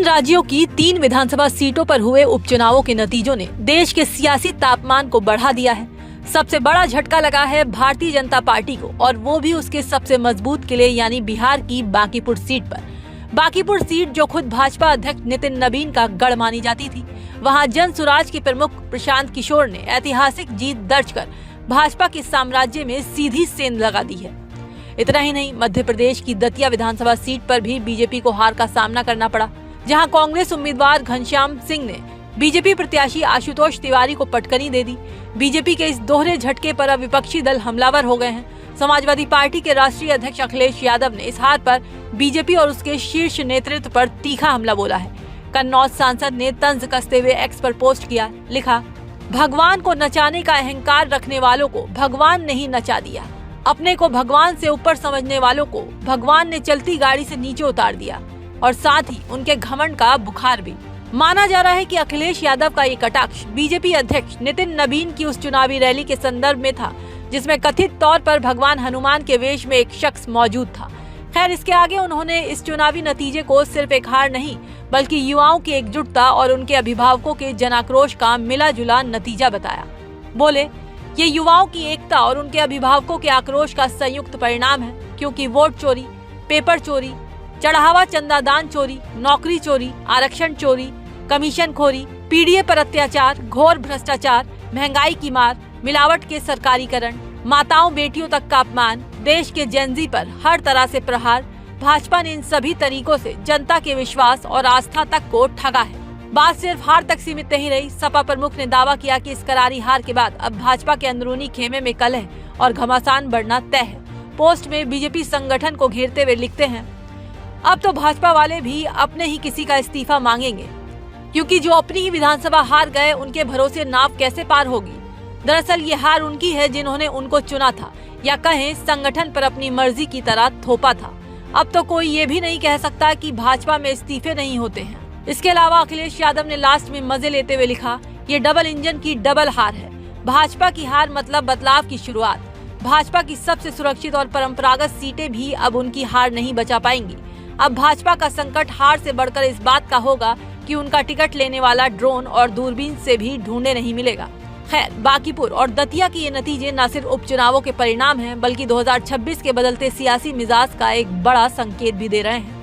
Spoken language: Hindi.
3 राज्यों की 3 विधानसभा सीटों पर हुए उपचुनावों के नतीजों ने देश के सियासी तापमान को बढ़ा दिया है। सबसे बड़ा झटका लगा है भारतीय जनता पार्टी को, और वो भी उसके सबसे मजबूत किले यानी बिहार की बांकीपुर सीट पर। बांकीपुर सीट जो खुद भाजपा अध्यक्ष नितिन नबीन का गढ़ मानी जाती थी, वहां जन सुराज के प्रमुख प्रशांत किशोर ने ऐतिहासिक जीत दर्ज कर भाजपा के साम्राज्य में सीधी सेंध लगा दी है। इतना ही नहीं, मध्य प्रदेश की दतिया विधानसभा सीट पर भी बीजेपी को हार का सामना करना पड़ा, जहां कांग्रेस उम्मीदवार घनश्याम सिंह ने बीजेपी प्रत्याशी आशुतोष तिवारी को पटकनी दे दी। बीजेपी के इस दोहरे झटके पर अब विपक्षी दल हमलावर हो गए हैं। समाजवादी पार्टी के राष्ट्रीय अध्यक्ष अखिलेश यादव ने इस हार पर बीजेपी और उसके शीर्ष नेतृत्व पर तीखा हमला बोला है। कन्नौज सांसद ने तंज कसते हुए एक्स पर पोस्ट किया, लिखा, भगवान को नचाने का अहंकार रखने वालों को भगवान ने ही नचा दिया। अपने को भगवान से ऊपर समझने वालों को भगवान ने चलती गाड़ी से नीचे उतार दिया, और साथ ही उनके घमंड का बुखार भी। माना जा रहा है कि अखिलेश यादव का ये कटाक्ष बीजेपी अध्यक्ष नितिन नबीन की उस चुनावी रैली के संदर्भ में था, जिसमें कथित तौर पर भगवान हनुमान के वेश में एक शख्स मौजूद था। खैर, इसके आगे उन्होंने इस चुनावी नतीजे को सिर्फ एक हार नहीं, बल्कि युवाओं की एकजुटता और उनके अभिभावकों के जनाक्रोश का मिला जुला नतीजा बताया। बोले, ये युवाओं की एकता और उनके अभिभावकों के आक्रोश का संयुक्त परिणाम है, क्योंकि वोट चोरी, पेपर चोरी, चढ़ावा चंदादान चोरी, नौकरी चोरी, आरक्षण चोरी, कमीशन खोरी, पीडीए पर अत्याचार, घोर भ्रष्टाचार, महंगाई की मार, मिलावट के सरकारीकरण, माताओं बेटियों तक का अपमान, देश के जेनजी पर हर तरह से प्रहार, भाजपा ने इन सभी तरीकों से जनता के विश्वास और आस्था तक को ठगा है। बात सिर्फ हार तक सीमित नहीं रही। सपा प्रमुख ने दावा किया कि इस करारी हार के बाद अब भाजपा के अंदरूनी खेमे में कलह और घमासान बढ़ना तय है। पोस्ट में बीजेपी संगठन को घेरते हुए लिखते हैं, अब तो भाजपा वाले भी अपने ही किसी का इस्तीफा मांगेंगे, क्योंकि जो अपनी ही विधानसभा हार गए, उनके भरोसे नाव कैसे पार होगी। दरअसल ये हार उनकी है जिन्होंने उनको चुना था, या कहें संगठन पर अपनी मर्जी की तरह थोपा था। अब तो कोई ये भी नहीं कह सकता कि भाजपा में इस्तीफे नहीं होते हैं। इसके अलावा अखिलेश यादव ने लास्ट में मजे लेते हुए लिखा, ये डबल इंजन की डबल हार है। भाजपा की हार मतलब बदलाव की शुरुआत। भाजपा की सबसे सुरक्षित और परंपरागत सीटें भी अब उनकी हार नहीं बचा पाएंगी। अब भाजपा का संकट हार से बढ़कर इस बात का होगा कि उनका टिकट लेने वाला ड्रोन और दूरबीन से भी ढूंढने नहीं मिलेगा। खैर, बांकीपुर और दतिया के ये नतीजे न सिर्फ उपचुनावों के परिणाम हैं, बल्कि 2026 के बदलते सियासी मिजाज का एक बड़ा संकेत भी दे रहे हैं।